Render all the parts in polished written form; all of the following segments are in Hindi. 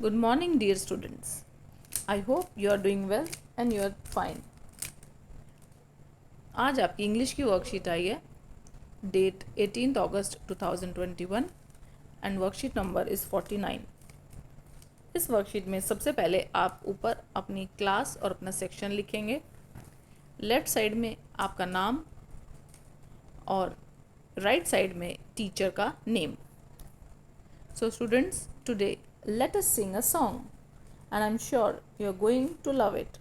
Good morning, dear students. I hope you are doing well and you are fine. आज आपकी इंग्लिश की वर्कशीट आई है, date 18 August 2021 and worksheet number is 49। इस वर्कशीट में सबसे पहले आप ऊपर अपनी क्लास और अपना सेक्शन लिखेंगे। लेफ़्ट साइड में आपका नाम और राइट साइड में टीचर का name. So students, today let us sing a song and I'm sure you are going to love it.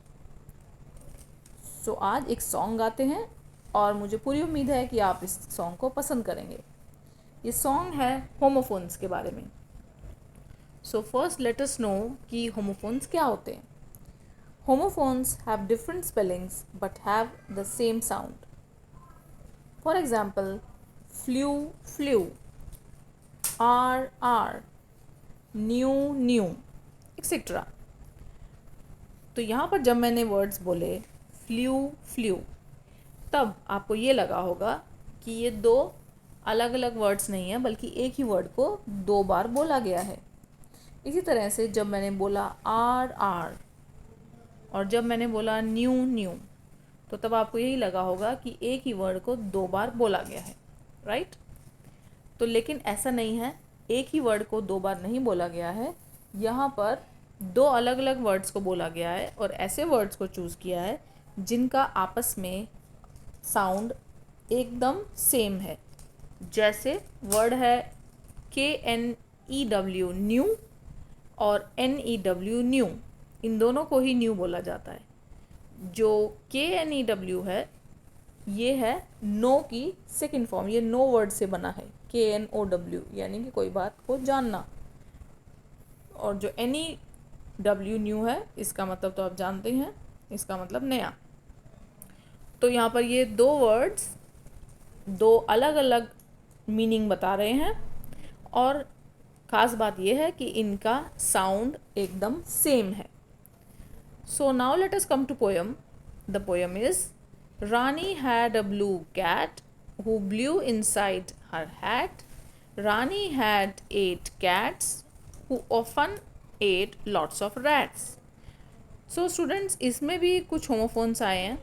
So आज एक सॉन्ग गाते हैं और मुझे पूरी उम्मीद है कि आप इस सॉन्ग को पसंद करेंगे। ये सॉन्ग है होमोफोन्स के बारे में। So first let us know कि होमोफोन्स क्या होते हैं। Homophones have different spellings but have the same sound. For example, flu flew, our are, new knew, etcetera. तो यहाँ पर जब मैंने वर्ड्स बोले फ्लू फ्लू, तब आपको ये लगा होगा कि ये दो अलग अलग वर्ड्स नहीं हैं बल्कि एक ही वर्ड को दो बार बोला गया है। इसी तरह से जब मैंने बोला आर आर और जब मैंने बोला न्यू न्यू, तो तब आपको यही लगा होगा कि एक ही वर्ड को दो बार बोला गया है, राइट। तो लेकिन ऐसा नहीं है, एक ही वर्ड को दो बार नहीं बोला गया है। यहाँ पर दो अलग अलग वर्ड्स को बोला गया है और ऐसे वर्ड्स को चूज़ किया है जिनका आपस में साउंड एकदम सेम है। जैसे वर्ड है KNEW न्यू और NEW न्यू, इन दोनों को ही न्यू बोला जाता है। जो KNEW है ये है नो की सेकंड फॉर्म, ये नो वर्ड से बना है, KNOW यानी कि कोई बात को जानना। और जो NEW न्यू है, इसका मतलब तो आप जानते हैं, इसका मतलब नया। तो यहाँ पर ये दो वर्ड्स दो अलग अलग मीनिंग बता रहे हैं और ख़ास बात यह है कि इनका साउंड एकदम सेम है। So now let us come to poem. The poem is Rani had a blue cat who blew inside her hat. Rani had 8 cats who often ate lots of rats. So students, इसमें भी कुछ होमोफोन्स आए हैं।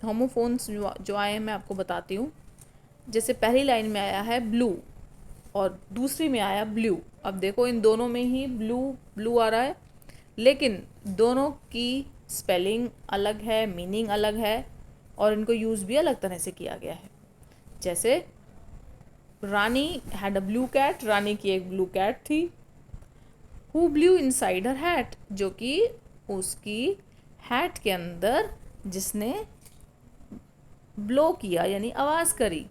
होमोफोन्स जो आए हैं मैं आपको बताती हूँ। जैसे पहली लाइन में आया है ब्लू और दूसरी में आया ब्लू। अब देखो, इन दोनों में ही ब्लू ब्लू आ रहा है, लेकिन दोनों की स्पेलिंग अलग है, मीनिंग अलग है और इनको यूज़ भी अलग तरह से किया गया है। जैसे रानी हैड अ ब्लू कैट, रानी की एक ब्लू कैट थी। Who blew inside her hat, जो कि उसकी हैट के अंदर जिसने ब्लो किया यानी आवाज़ करी।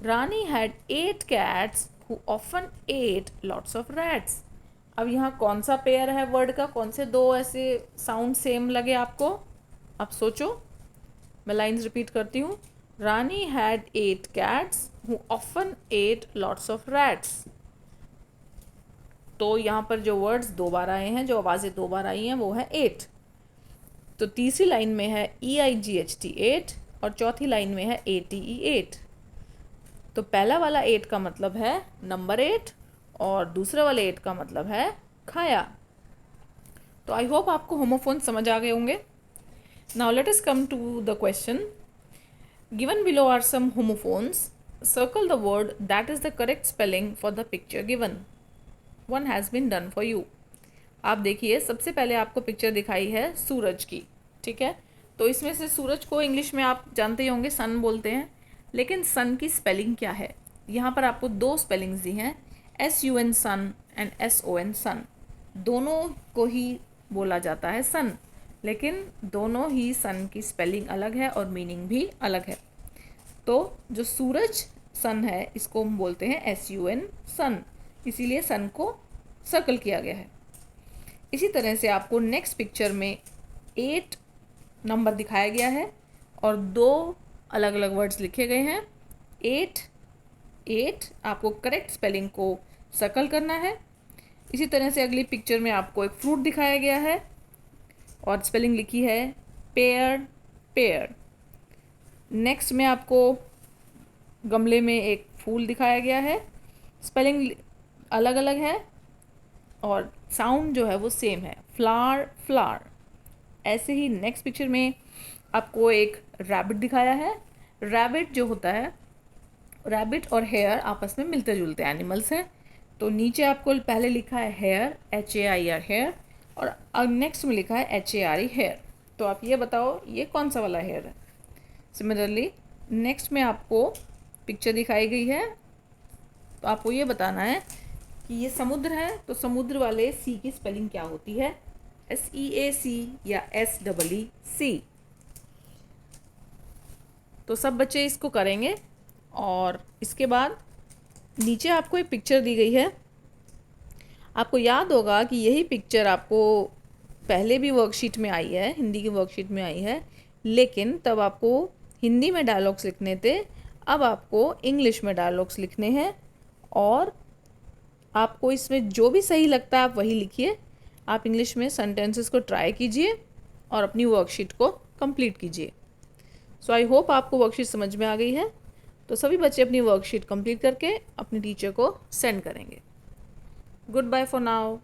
रानी had 8 cats who often ate lots of rats. अब यहाँ कौन सा पेयर है वर्ड का, कौन से दो ऐसे साउंड सेम लगे आपको, अब सोचो। मैं लाइंस रिपीट करती हूँ। रानी had 8 cats who often ate lots of rats. तो यहाँ पर जो वर्ड्स दो बार आए हैं, जो आवाज़ें दो बार आई हैं, वो है 8। तो तीसरी लाइन में है EIGHT 8 और चौथी लाइन में है ATE 8। तो पहला वाला 8 का मतलब है नंबर 8 और दूसरे वाले 8 का मतलब है खाया। तो आई होप आपको होमोफोन समझ आ गए होंगे। Now let us come to the question. Given below are some homophones. Circle the word that is the correct spelling for the picture given. One has been done for you. आप देखिए, सबसे पहले आपको पिक्चर दिखाई है सूरज की, ठीक है। तो इसमें से सूरज को इंग्लिश में आप जानते ही होंगे सन बोलते हैं, लेकिन सन की स्पेलिंग क्या है। यहाँ पर आपको दो स्पेलिंग्स दी हैं, SUN सन एंड SON सन। दोनों को ही बोला जाता है सन, लेकिन दोनों ही सन की स्पेलिंग अलग है और मीनिंग भी अलग है। तो जो सूरज सन है, इसको हम बोलते हैं SUN सन, इसीलिए सन को सर्कल किया गया है। इसी तरह से आपको नेक्स्ट पिक्चर में 8 नंबर दिखाया गया है और दो अलग अलग वर्ड्स लिखे गए हैं। 8 आपको करेक्ट स्पेलिंग को सर्कल करना है। इसी तरह से अगली पिक्चर में आपको एक फ्रूट दिखाया गया है और स्पेलिंग लिखी है पेयर पेयर। नेक्स्ट में आपको गमले में एक फूल दिखाया गया है, स्पेलिंग अलग अलग है और साउंड जो है वो सेम है, फ्लावर फ्लावर। ऐसे ही नेक्स्ट पिक्चर में आपको एक रैबिट दिखाया है। रैबिट जो होता है, रैबिट और हेयर आपस में मिलते जुलते एनिमल्स हैं। तो नीचे आपको पहले लिखा है हेयर, HAIR हेयर, और नेक्स्ट में लिखा है HARE हेयर। तो आप ये बताओ ये कौन सा वाला हेयर है। सिमिलरली नेक्स्ट में आपको पिक्चर दिखाई गई है, तो आपको ये बताना है कि ये समुद्र है, तो समुद्र वाले सी की स्पेलिंग क्या होती है, SEAC या SEEC। तो सब बच्चे इसको करेंगे। और इसके बाद नीचे आपको एक पिक्चर दी गई है। आपको याद होगा कि यही पिक्चर आपको पहले भी वर्कशीट में आई है, हिंदी की वर्कशीट में आई है, लेकिन तब आपको हिंदी में डायलॉग्स लिखने थे। अब आपको इंग्लिश में डायलॉग्स लिखने हैं, और आपको इसमें जो भी सही लगता है आप वही लिखिए। आप इंग्लिश में सेंटेंसेस को ट्राई कीजिए और अपनी वर्कशीट को कंप्लीट कीजिए। सो आई होप आपको वर्कशीट समझ में आ गई है। तो सभी बच्चे अपनी वर्कशीट कंप्लीट करके अपने टीचर को सेंड करेंगे। Goodbye for now.